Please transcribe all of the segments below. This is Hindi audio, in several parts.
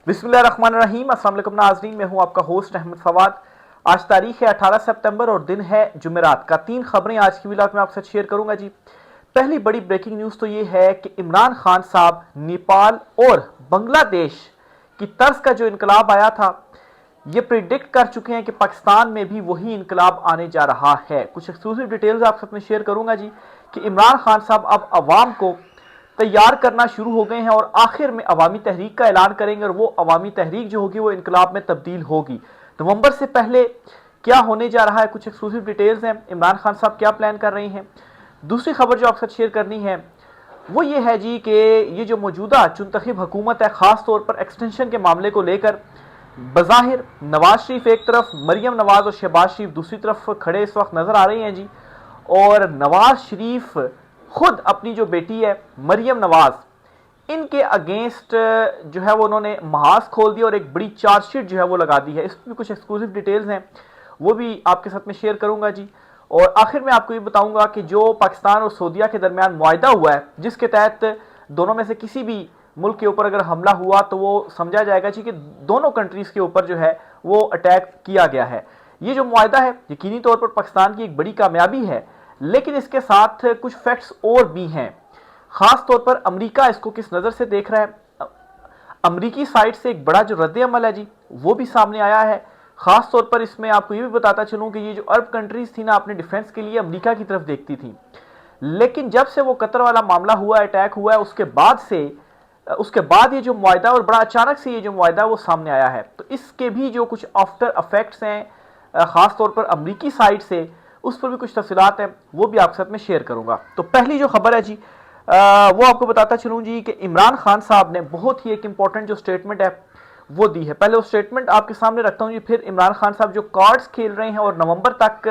बिस्मिल्लाहिर्रहमानिर्रहीम। अस्सलाम वालेकुम नाज़रीन, मैं हूं आपका होस्ट अहमद फवाद। आज तारीख है 18 सितंबर और दिन है जुमेरात का। 3 खबरें आज की व्लॉग में आपके साथ शेयर करूंगा जी। पहली बड़ी ब्रेकिंग न्यूज़ तो ये है कि इमरान खान साहब नेपाल और बांग्लादेश की तर्ज का जो इनकलाब आया था, ये प्रिडिक्ट कर चुके हैं कि पाकिस्तान में भी वही इनकलाब आने जा रहा है। कुछ एक्सक्लूसिव डिटेल्स आपके साथ में शेयर करूंगा जी कि इमरान खान साहब अब अवाम को तैयार करना शुरू हो गए हैं और आखिर में अवामी तहरीक का ऐलान करेंगे और वो अवामी तहरीक जो होगी वो इनकलाब में तब्दील होगी। नवंबर से पहले क्या होने जा रहा है, कुछ एक्सक्लूसिव डिटेल्स हैं। इमरान खान साहब क्या प्लान कर रहे हैं। दूसरी खबर जो आपके साथ शेयर करनी है वो ये है जी कि ये जो मौजूदा चुनतखब हुकूमत है, ख़ास तौर पर एक्सटेंशन के मामले को लेकर बज़ाहिर नवाज शरीफ एक तरफ, मरियम नवाज और शहबाज शरीफ दूसरी तरफ खड़े इस वक्त नजर आ रहे हैं जी। और नवाज शरीफ खुद अपनी जो बेटी है मरियम नवाज, इनके अगेंस्ट जो है वो उन्होंने महाज खोल दिया और एक बड़ी चार्जशीट जो है वो लगा दी है। इसमें भी कुछ एक्सक्लूसिव डिटेल्स हैं, वो भी आपके साथ में शेयर करूंगा जी। और आखिर में आपको ये बताऊंगा कि जो पाकिस्तान और सऊदीया के दरमियान मुआहदा हुआ है, जिसके तहत दोनों में से किसी भी मुल्क के ऊपर अगर हमला हुआ तो वो समझा जाएगा जी कि दोनों कंट्रीज के ऊपर जो है वो अटैक किया गया है। ये जो मुआहदा है यकीनी तौर पर पाकिस्तान की एक बड़ी कामयाबी है, लेकिन इसके साथ कुछ फैक्ट्स और भी हैं। खास तौर पर अमेरिका इसको किस नज़र से देख रहा है। अमेरिकी साइड से एक बड़ा जो रद्द अमल है जी वो भी सामने आया है। खास तौर पर इसमें आपको ये भी बताता चलूं कि ये जो अरब कंट्रीज थी ना, अपने डिफेंस के लिए अमेरिका की तरफ देखती थी, लेकिन जब से वो कतर वाला मामला हुआ, अटैक हुआ है, उसके बाद ये जो मुआहदा, और बड़ा अचानक से ये जो मुआहदा वो सामने आया है, तो इसके भी जो कुछ आफ्टर इफेक्ट्स हैं खास तौर पर अमेरिकी साइड से, उस पर भी कुछ तफसीलात हैं, वो भी आपके साथ में शेयर करूंगा। तो पहली जो खबर है जी वो आपको बताता चलूं जी कि इमरान खान साहब ने बहुत ही एक इंपॉर्टेंट जो स्टेटमेंट है वो दी है। पहले वो स्टेटमेंट आपके सामने रखता हूं जी, फिर इमरान खान साहब जो कार्ड्स खेल रहे हैं और नवंबर तक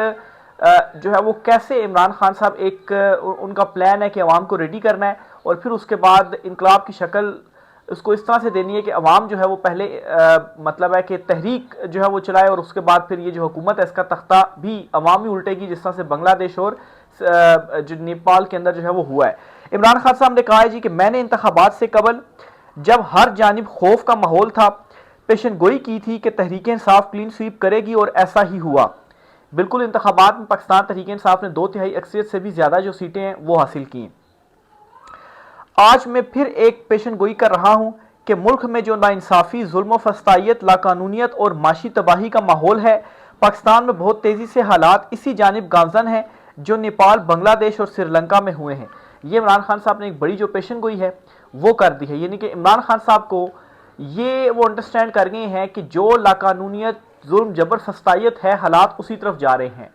जो है वो कैसे इमरान खान साहब एक उनका प्लान है कि अवाम को रेडी करना है और फिर उसके बाद इनकलाब की शक्ल उसको इस तरह से देनी है कि अवाम जो है वो पहले मतलब है कि तहरीक जो है वो चलाए और उसके बाद फिर ये जो हुकूमत है इसका तख्ता भी अवाम ही उल्टेगी, जिस तरह से बांग्लादेश और जो नेपाल के अंदर जो है वो हुआ है। इमरान खान साहब ने कहा है जी कि मैंने इंतखाबात से कबल जब हर जानिब खौफ का माहौल था, पेशन गोई की थी कि तहरीक इंसाफ क्लीन स्वीप करेगी और ऐसा ही हुआ। बिल्कुल इंतखाबात में पाकिस्तान तहरीक इंसाफ ने 2/3 अक्सरियत से भी ज्यादा जो सीटें हैं वो हासिल की। आज मैं फिर एक पेशन गोई कर रहा हूं कि मुल्क में जो नाइंसाफी, जुल्म, फस्तायत, लाकानूनियत और माशी तबाही का माहौल है, पाकिस्तान में बहुत तेजी से हालात इसी जानिब गामजन हैं जो नेपाल, बांग्लादेश और श्रीलंका में हुए हैं। ये इमरान खान साहब ने एक बड़ी जो पेशन गोई है वो कर दी है। यानी कि इमरान खान साहब को ये वो अंडरस्टैंड कर गए हैं कि जो लाकानूनियत, जुल्म, जबर, फस्तायत है, हालात उसी तरफ जा रहे हैं।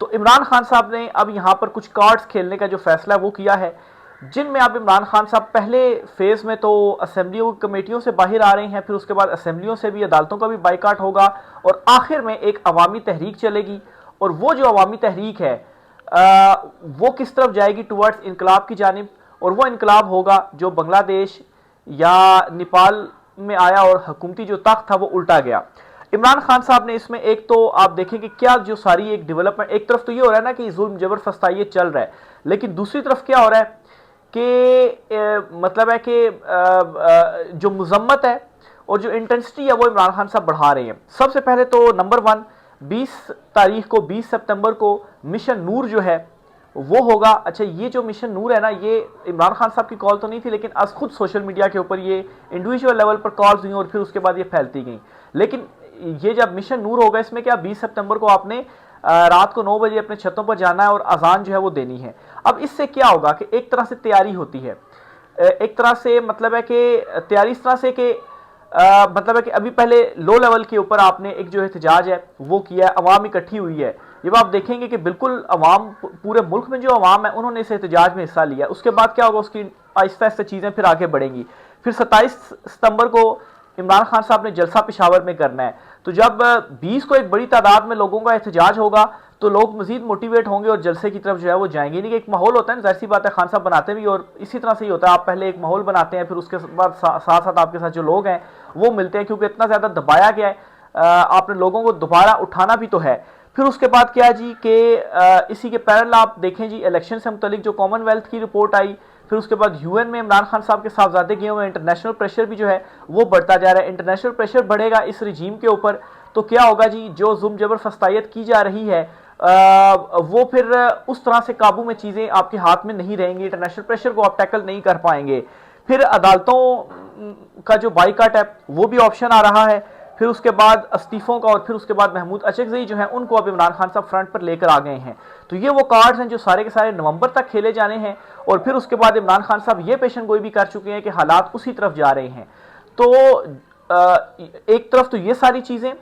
तो इमरान खान साहब ने अब यहाँ पर कुछ कार्ड्स खेलने का जो फैसला है वो किया है, जिनमें अब इमरान खान साहब पहले फेज में तो असेंबलियों कमेटियों से बाहर आ रहे हैं, फिर उसके बाद असेंबलियों से भी, अदालतों का भी बाइकाट होगा और आखिर में एक अवामी तहरीक चलेगी। और वो जो अवामी तहरीक है वो किस तरफ जाएगी, टुवर्ड्स इनकलाब की जानिब, और वो इनकलाब होगा जो बांग्लादेश या नेपाल में आया और हुकूमती जो तख्त था वो उल्टा गया। इमरान खान साहब ने इसमें एक तो आप देखें कि क्या जो सारी एक डेवलपमेंट, एक तरफ तो ये हो रहा है ना कि जुल्म, जबर, फस्तायत चल रहा है, लेकिन दूसरी तरफ क्या हो रहा है कि मतलब है कि जो मजम्मत है और जो इंटेंसिटी है वो इमरान खान साहब बढ़ा रहे हैं। सबसे पहले तो नंबर 1, 20 तारीख को, 20 सितंबर को मिशन नूर जो है वो होगा। अच्छा, ये जो मिशन नूर है ना, ये इमरान खान साहब की कॉल तो नहीं थी, लेकिन आज खुद सोशल मीडिया के ऊपर ये इंडिविजुअल लेवल पर कॉल्स हुई और फिर उसके बाद ये फैलती गई। लेकिन ये जब मिशन नूर होगा, इसमें क्या 20 सितंबर को आपने रात को 9 बजे अपने छतों पर जाना है और अजान जो है वो देनी है। अब इससे क्या होगा कि एक तरह से तैयारी होती है, एक तरह से मतलब है कि तैयारी इस तरह से कि मतलब है कि अभी पहले लो लेवल के ऊपर आपने एक जो एहतजाज है वो किया है, अवाम इकट्ठी हुई है। जब आप देखेंगे कि बिल्कुल अवाम, पूरे मुल्क में जो अवाम है उन्होंने इस एहतजाज में हिस्सा लिया, उसके बाद क्या होगा, उसकी आहिस्ता आहिस्ता चीज़ें फिर आगे बढ़ेंगी। फिर 27 सितंबर को इमरान खान साहब ने जलसा पेशावर में करना है। तो जब 20 को एक बड़ी तादाद में लोगों का एहतजाज होगा तो लोग मजीद मोटिवेट होंगे और जलसे की तरफ जो है वो जाएंगे। नहीं कि एक माहौल होता है ना, जाहिर सी बात है, खान साहब बनाते भी और इसी तरह से ही होता है, आप पहले एक माहौल बनाते हैं, फिर उसके बाद साथ साथ आपके साथ जो लोग हैं वो मिलते हैं, क्योंकि इतना ज़्यादा दबाया गया है, आपने लोगों को दोबारा उठाना भी तो है। फिर उसके बाद क्या जी कि इसी के पैरेलल आप देखें जी, इलेक्शन से मुतलिक जो कॉमनवेल्थ की रिपोर्ट आई, फिर उसके बाद यूएन में इमरान खान साहब के साहबजादे गए हुए हैं, इंटरनेशनल प्रेशर भी जो है वो बढ़ता जा रहा है। इंटरनेशनल प्रेशर बढ़ेगा इस रजीम के ऊपर तो क्या होगा जी, जो जुल्म जबर फस्तायत की जा रही है वो फिर उस तरह से काबू में चीज़ें आपके हाथ में नहीं रहेंगी, इंटरनेशनल प्रेशर को आप टैकल नहीं कर पाएंगे। फिर अदालतों का जो बाइकाट है वो भी ऑप्शन आ रहा है। फिर उसके बाद इस्तीफों का और फिर उसके बाद महमूद अचकज़ई जो है उनको अब इमरान खान साहब फ्रंट पर लेकर आ गए हैं। तो ये वो कार्ड्स हैं जो सारे के सारे नवंबर तक खेले जाने हैं। और फिर उसके बाद इमरान खान साहब ये पेशन गोई भी कर चुके हैं कि हालात उसी तरफ जा रहे हैं। तो एक तरफ तो ये सारी चीज़ें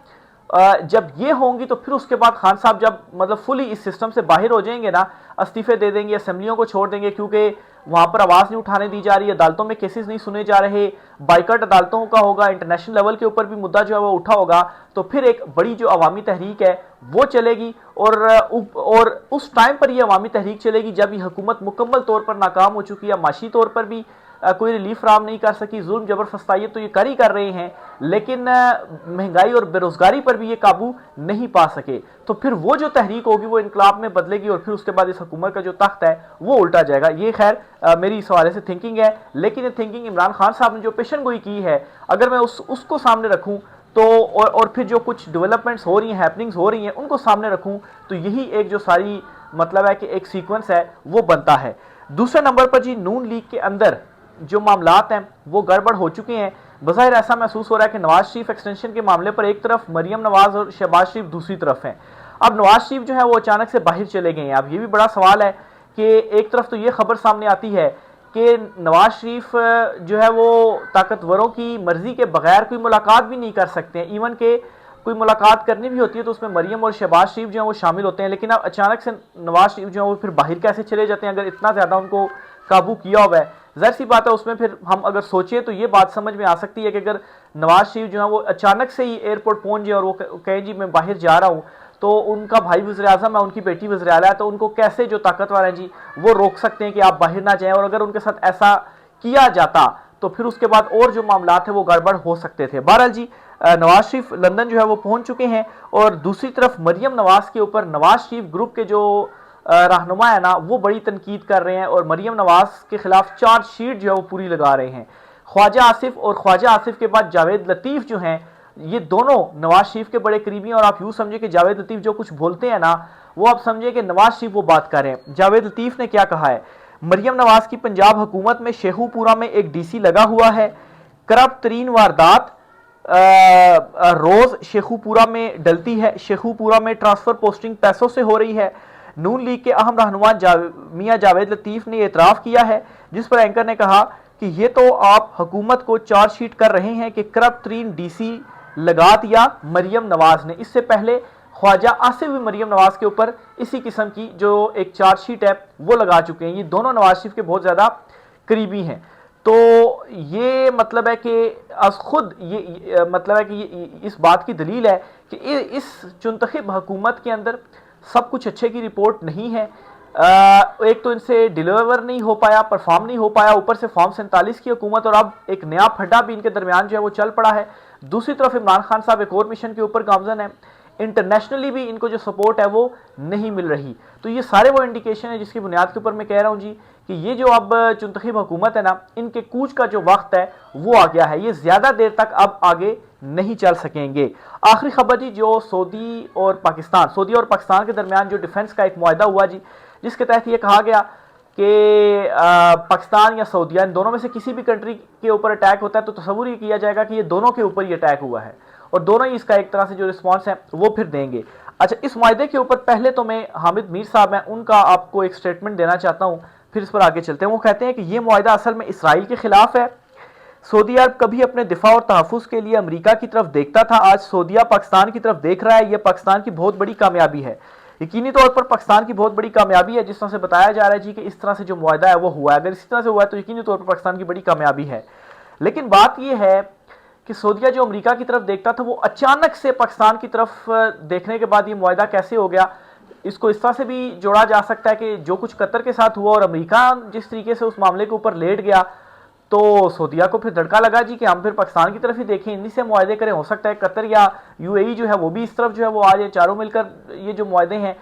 जब ये होंगी तो फिर उसके बाद खान साहब जब मतलब फुली इस सिस्टम से बाहर हो जाएंगे ना, इस्तीफे दे देंगे, असेंबलियों को छोड़ देंगे क्योंकि वहां पर आवाज़ नहीं उठाने दी जा रही है, अदालतों में केसेस नहीं सुने जा रहे, बाइकाट अदालतों का होगा, इंटरनेशनल लेवल के ऊपर भी मुद्दा जो है वो उठा होगा, तो फिर एक बड़ी जो अवामी तहरीक है वो चलेगी। और उस टाइम पर ये अवामी तहरीक चलेगी जब ये हुकूमत मुकम्मल तौर पर नाकाम हो चुकी है, माशी तौर पर भी कोई रिलीफ फराम नहीं कर सकी, जुल्म जबर फस्तायत तो ये कर ही कर रहे हैं, लेकिन महंगाई और बेरोजगारी पर भी ये काबू नहीं पा सके। तो फिर वो जो तहरीक होगी वो इनकलाब में बदलेगी और फिर उसके बाद इस हुकूमत का जो तख्त है वो उल्टा जाएगा। ये खैर मेरी इस हवाले से थिंकिंग है, लेकिन ये थिंकिंग इमरान खान साहब ने जो पेशन गोई की है अगर मैं उसको सामने रखूँ तो और फिर जो कुछ डेवलपमेंट्स हो रही हैं, हैपनिंग्स हो रही हैं, उनको सामने रखूँ तो यही एक जो सारी मतलब है कि एक सीक्वेंस है वो बनता है। दूसरे नंबर पर जी नून लीग के अंदर जो मामलात हैं वो गड़बड़ हो चुके हैं। बज़ाहिर ऐसा महसूस हो रहा है कि नवाज शरीफ एक्सटेंशन के मामले पर एक तरफ मरियम नवाज और शहबाज शरीफ दूसरी तरफ हैं। अब नवाज शरीफ जो है वो अचानक से बाहर चले गए हैं। अब ये भी बड़ा सवाल है कि एक तरफ तो ये खबर सामने आती है कि नवाज शरीफ जो है वो ताकतवरों की मर्जी के बगैर कोई मुलाकात भी नहीं कर सकते हैं, इवन के कोई मुलाकात करनी भी होती है तो उसमें मरियम और शहबाज शरीफ जो है वो शामिल होते हैं। लेकिन अब अचानक से नवाज शरीफ जो है वो फिर बाहर कैसे चले जाते हैं अगर इतना ज़्यादा उनको काबू किया हुआ है। ज़ाहिर सी बात है उसमें फिर हम अगर सोचें तो ये बात समझ में आ सकती है कि अगर नवाज शरीफ जो है वो अचानक से ही एयरपोर्ट पहुंच जाए और वो कहें जी मैं बाहर जा रहा हूँ, तो उनका भाई वज़ीर-ए-आज़म है, उनकी बेटी वज़ीर-ए-आला है, तो उनको कैसे जो ताकतवर हैं जी वो रोक सकते हैं कि आप बाहर ना जाएं। और अगर उनके साथ ऐसा किया जाता तो फिर उसके बाद और जो मामलात है वो गड़बड़ हो सकते थे। बहरहाल जी नवाज शरीफ लंदन जो है वो पहुंच चुके हैं और दूसरी तरफ मरियम नवाज के ऊपर नवाज शरीफ ग्रुप के जो रहनुमा है ना वो बड़ी तनकीद कर रहे हैं और मरियम नवाज के खिलाफ चार्जशीट जो है वो पूरी लगा रहे हैं। ख्वाजा आसिफ और ख्वाजा आसिफ के बाद जावेद लतीफ़ जो हैं ये दोनों नवाज शरीफ के बड़े करीबी हैं और आप यूँ समझे कि जावेद लतीफ़ जो कुछ बोलते हैं ना वो आप समझे कि नवाज शरीफ वो बात कर रहे हैं। जावेद लतीफ़ ने क्या कहा है, मरियम नवाज की पंजाब हुकूमत में शेखुपुरा में एक डीसी लगा हुआ है, करप्ट तरीन वारदात रोज शेखुपुरा में डलती है, शेखुपुरा में ट्रांसफर पोस्टिंग पैसों से हो रही है। नून लीग के अहम रहनुमा मियां जावेद लतीफ़ ने एतराफ़ किया है, जिस पर एंकर ने कहा कि ये तो आप हुकूमत को चार्जशीट कर रहे हैं कि करप्ट तरीन डीसी लगा दिया मरियम नवाज ने। इससे पहले ख्वाजा आसिफ भी मरियम नवाज के ऊपर इसी किस्म की जो एक चार्जशीट है वो लगा चुके हैं। ये दोनों नवाज शरीफ के बहुत ज़्यादा करीबी हैं। तो ये मतलब है कि खुद ये मतलब है कि इस बात की दलील है कि इस चुनतखब हुकूमत के अंदर सब कुछ अच्छे की रिपोर्ट नहीं है। एक तो इनसे डिलीवर नहीं हो पाया, परफॉर्म नहीं हो पाया, ऊपर से फॉर्म 47 की हुकूमत और अब एक नया फड्डा भी इनके दरमियान जो है वो चल पड़ा है। दूसरी तरफ इमरान खान साहब एक और मिशन के ऊपर गामजन है, इंटरनेशनली भी इनको जो सपोर्ट है वो नहीं मिल रही। तो ये सारे वो इंडिकेशन है जिसकी बुनियाद के ऊपर मैं कह रहा हूँ जी कि ये जो अब चुनतखब हुकूमत है ना, इनके कूच का जो वक्त है वो आ गया है, ये ज़्यादा देर तक अब आगे नहीं चल सकेंगे। आखिरी खबर जी, जो सऊदी और पाकिस्तान के दरमियान जो डिफेंस का एक मुआहदा हुआ जी, जिसके तहत ये कहा गया कि पाकिस्तान या सऊदीया इन दोनों में से किसी भी कंट्री के ऊपर अटैक होता है तो तस्वुर ये किया जाएगा कि ये दोनों के ऊपर ही अटैक हुआ है और दोनों ही इसका एक तरह से जो रिस्पॉन्स है वो फिर देंगे। अच्छा, इस मुआहदे के ऊपर पहले तो मैं हामिद मीर साहब हैं उनका आपको एक स्टेटमेंट देना चाहता हूँ, फिर इस पर आगे चलते हैं। वो कहते हैं कि ये मुआहदा असल में इसराइल के खिलाफ है। सऊदी अरब कभी अपने दिफा और तहफ़्फ़ुज़ के लिए अमेरिका की तरफ देखता था, आज सऊदीया पाकिस्तान की तरफ देख रहा है। यह पाकिस्तान की बहुत बड़ी कामयाबी है, यकीनी तौर पर पाकिस्तान की बहुत बड़ी कामयाबी है। जिस तरह से बताया जा रहा है जी कि इस तरह से जो मुआहदा है वो हुआ है, अगर इसी तरह से हुआ है तो यकीनी तौर पर पाकिस्तान की बड़ी कामयाबी है। लेकिन बात यह है कि सऊदीया जो अमेरिका की तरफ देखता था वो अचानक से पाकिस्तान की तरफ देखने के बाद ये मुआहदा कैसे हो गया। इसको इस तरह से भी जोड़ा जा सकता है कि जो कुछ कतर के साथ हुआ और अमेरिका जिस तरीके से उस मामले के ऊपर लेट गया तो सऊदीया को फिर धड़का लगा जी कि हम फिर पाकिस्तान की तरफ ही देखें, इन्हीं से मुआहदे करें। हो सकता है कतर या यूएई जो है वो भी इस तरफ जो है वो आज चारों मिलकर ये जो मुआहदे हैं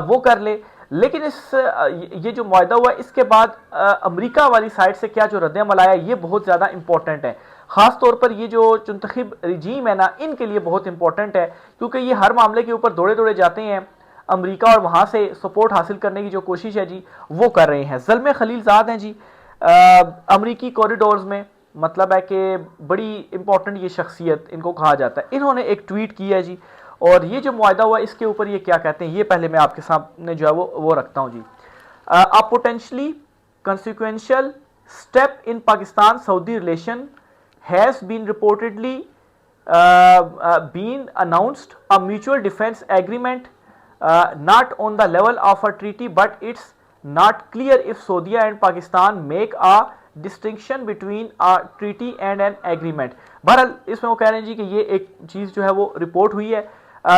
वो कर ले। लेकिन ये जो मुआहदा हुआ इसके बाद अमेरिका वाली साइड से क्या जो रद्द-ए-अमल आया ये बहुत ज़्यादा इंपॉर्टेंट है। ख़ास तौर पर ये जो मुंतखब रजीम है ना, इनके लिए बहुत इंपॉर्टेंट है, क्योंकि ये हर मामले के ऊपर दौड़े दौड़े जाते हैं अमेरिका, और वहाँ से सपोर्ट हासिल करने की जो कोशिश है जी वो कर रहे हैं। ज़ल्मे खलीलज़ाद हैं जी अमरीकी कॉरिडोर्स में, मतलब है कि बड़ी इंपॉर्टेंट ये शख्सियत इनको कहा जाता है। इन्होंने एक ट्वीट किया है जी, और ये जो मुआहदा हुआ इसके ऊपर ये क्या कहते हैं ये पहले मैं आपके सामने जो है वो रखता हूँ जी। A potentially consequential step in Pakistan Saudi relation has been reportedly been announced a mutual defense agreement not on the level of a treaty, but it's not clear if Saudi and Pakistan make a distinction between a treaty and an agreement। बहरहाल इसमें वो कह रहे हैं जी कि ये एक चीज़ जो है वो रिपोर्ट हुई है,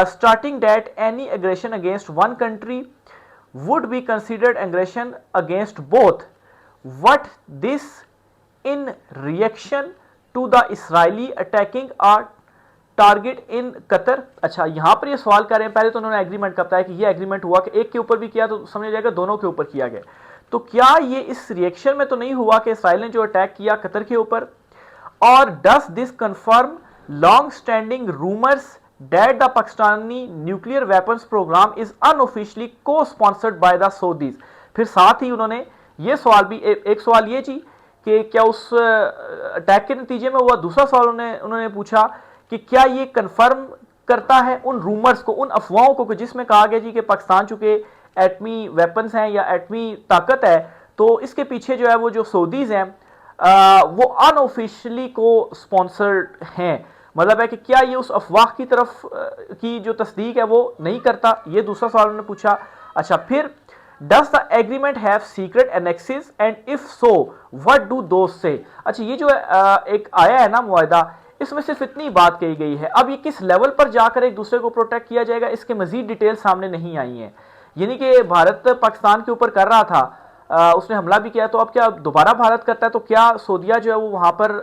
starting that any aggression against one country would be considered aggression against both, what this in reaction to the Israeli attacking a target in Qatar. अच्छा, यहां पर ये सवाल कर रहे हैं, पहले तो उन्होंने एग्रीमेंट का बताया कि ये एग्रीमेंट हुआ कि एक के ऊपर भी किया तो समझ जाएगा दोनों के ऊपर किया गया, तो क्या ये इस रिएक्शन में तो नहीं हुआ कि इसराइल ने जो अटैक किया कतर के ऊपर? और does this confirm long standing rumours that the Pakistani nuclear weapons programme is unofficially cosponsored by the Saudis. फिर साथ ही उन्होंने ये सवाल भी एक सवाल ये जी कि क्या उस अटैक के नतीजे में हुआ, दूसरा सवाल उन्होंने पूछा कि क्या ये कंफर्म करता है उन रूमर्स को, उन अफवाहों को जिसमें कहा गया जी कि पाकिस्तान चूंकि एटमी वेपन्स हैं या एटमी ताकत है, तो इसके पीछे जो है वो जो सऊदीज हैं वो अनऑफिशियली को स्पॉन्सर्ड हैं। मतलब है कि क्या ये उस अफवाह की तरफ की जो तस्दीक है वो नहीं करता, ये दूसरा सवाल उन्होंने पूछा। अच्छा, फिर does the agreement have secret annexes and if so what do those say. अच्छा, ये जो एक आया है ना मुआहदा, इसमें सिर्फ इतनी बात कही गई है। अब ये किस लेवल पर जाकर एक दूसरे को प्रोटेक्ट किया जाएगा इसके मजीद डिटेल सामने नहीं आई हैं। यानी कि भारत पाकिस्तान के ऊपर कर रहा था, उसने हमला भी किया, तो अब क्या दोबारा भारत करता है तो क्या सऊदिया जो है वो वहां पर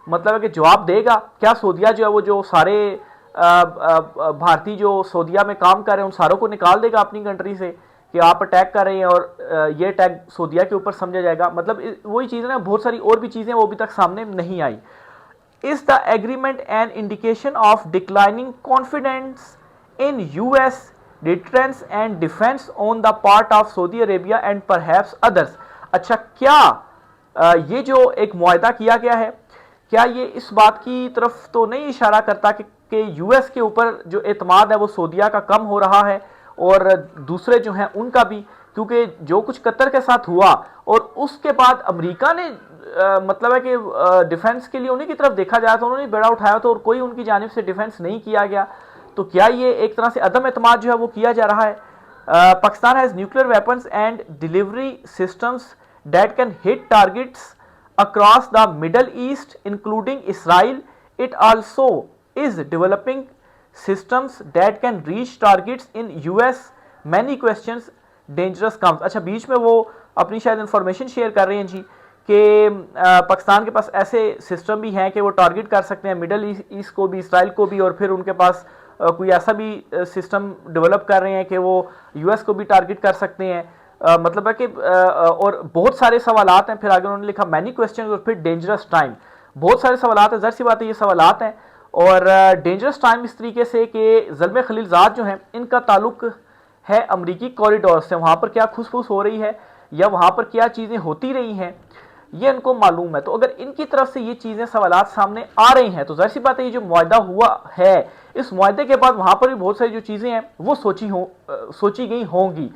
मतलब है कि जवाब देगा? क्या सऊदिया जो है वो जो सारे भारतीय जो सऊदिया में काम कर रहे हैं उन सारों को निकाल देगा अपनी कंट्री से कि आप अटैक कर रहे हैं और ये अटैक सऊदिया के ऊपर समझा जाएगा? मतलब वही चीज़ है ना, बहुत सारी और भी चीज़ें वो अभी तक सामने नहीं आई। Is the agreement an indication of declining confidence in US deterrence and defense on the part of Saudi Arabia and perhaps others? अच्छा, क्या ये जो एक मुआहदा किया गया है, क्या ये इस बात की तरफ तो नहीं इशारा करता कि यूएस के ऊपर जो एतमाद है वो सऊदिया का कम हो रहा है और दूसरे जो हैं उनका भी, क्योंकि जो कुछ कतर के साथ हुआ और उसके बाद अमेरिका ने मतलब है कि डिफेंस के लिए उन्हीं की तरफ देखा जाए तो उन्होंने बेड़ा उठाया था और कोई उनकी जानिब से डिफेंस नहीं किया गया, तो क्या ये एक तरह से अदम एतमाद जो है वो किया जा रहा है? Pakistan has nuclear weapons and delivery systems that can hit targets across the Middle East including Israel. It also is developing systems that can reach targets in US. Many questions dangerous comes। अच्छा, बीच में वो अपनी शायद इंफॉर्मेशन शेयर कर रहे हैं जी कि पाकिस्तान के पास ऐसे सिस्टम भी हैं कि वो टारगेट कर सकते हैं मिडल ईस्ट को भी, इसराइल को भी, और फिर उनके पास कोई ऐसा भी सिस्टम डेवलप कर रहे हैं कि वो यूएस को भी टारगेट कर सकते हैं। मतलब है कि और बहुत सारे सवालात हैं। फिर आगे उन्होंने लिखा मैनी क्वेश्चन और फिर डेंजरस टाइम, बहुत सारे सवालात हैं, ज़ाहिर सी बात है ये सवालात हैं। और डेंजरस टाइम इस तरीके से कि ज़ल्मे खलीलज़ाद जो हैं इनका ताल्लुक है अमरीकी कॉरिडोर से, वहाँ पर क्या खुसफुस हो रही है या वहाँ पर क्या चीज़ें होती रही हैं ये इनको मालूम है। तो अगर इनकी तरफ से ये चीज़ें सवालात सामने आ रही हैं तो ज़ाहिर सी बात है ये जो मुआहदा हुआ है इस मुआहदे के बाद वहाँ पर भी बहुत सारी जो चीज़ें हैं वो सोची गई होंगी।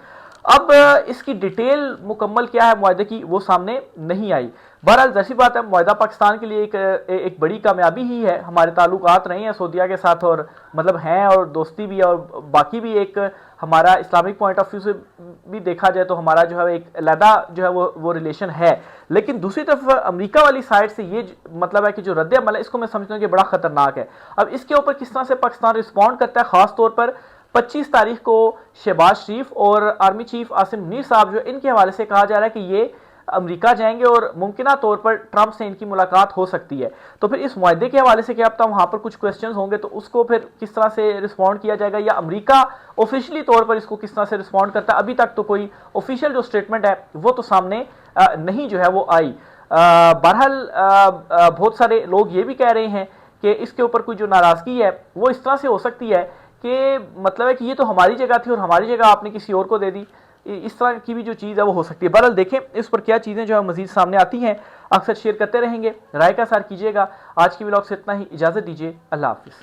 अब इसकी डिटेल मुकम्मल क्या है मुआहदे की वो सामने नहीं आई। बहरहाल ज़ाहिर बात है मुआहदा पाकिस्तान के लिए एक बड़ी कामयाबी ही है। हमारे ताल्लुकात रहे हैं सऊदीया के साथ और मतलब हैं और दोस्ती भी है, और बाकी भी एक हमारा इस्लामिक पॉइंट ऑफ व्यू से भी देखा जाए तो हमारा जो है एक अलहदा जो है वो रिलेशन है। लेकिन दूसरी तरफ अमेरिका वाली साइड से ये मतलब है कि जो रद्द अमल है इसको मैं समझता हूँ कि बड़ा ख़तरनाक है। अब इसके ऊपर किस तरह से पाकिस्तान रिस्पॉन्ड करता है, ख़ास तौर पर 25 तारीख को शहबाज शरीफ और आर्मी चीफ आसिम मुनीर साहब जो इनके हवाले से कहा जा रहा है कि ये अमेरिका जाएंगे और मुमकिन तौर पर ट्रंप से इनकी मुलाकात हो सकती है। तो फिर इस मुआहदे के हवाले से क्या पता वहाँ पर कुछ क्वेश्चंस होंगे, तो उसको फिर किस तरह से रिस्पॉन्ड किया जाएगा, या अमेरिका ऑफिशियली तौर पर इसको किस तरह से रिस्पॉन्ड करता है। अभी तक तो कोई ऑफिशियल जो स्टेटमेंट है वो तो सामने नहीं जो है वो आई। बहरहाल बहुत सारे लोग ये भी कह रहे हैं कि इसके ऊपर कोई जो नाराज़गी है वो इस तरह से हो सकती है कि मतलब है कि ये तो हमारी जगह थी और हमारी जगह आपने किसी और को दे दी, इस तरह की भी जो चीज़ है वो हो सकती है। बहरहाल देखें इस पर क्या चीज़ें जो है मजीद सामने आती हैं, अक्सर शेयर करते रहेंगे, राय का सार कीजिएगा। आज की व्लॉग से इतना ही, इजाज़त दीजिए, अल्लाह हाफिज़।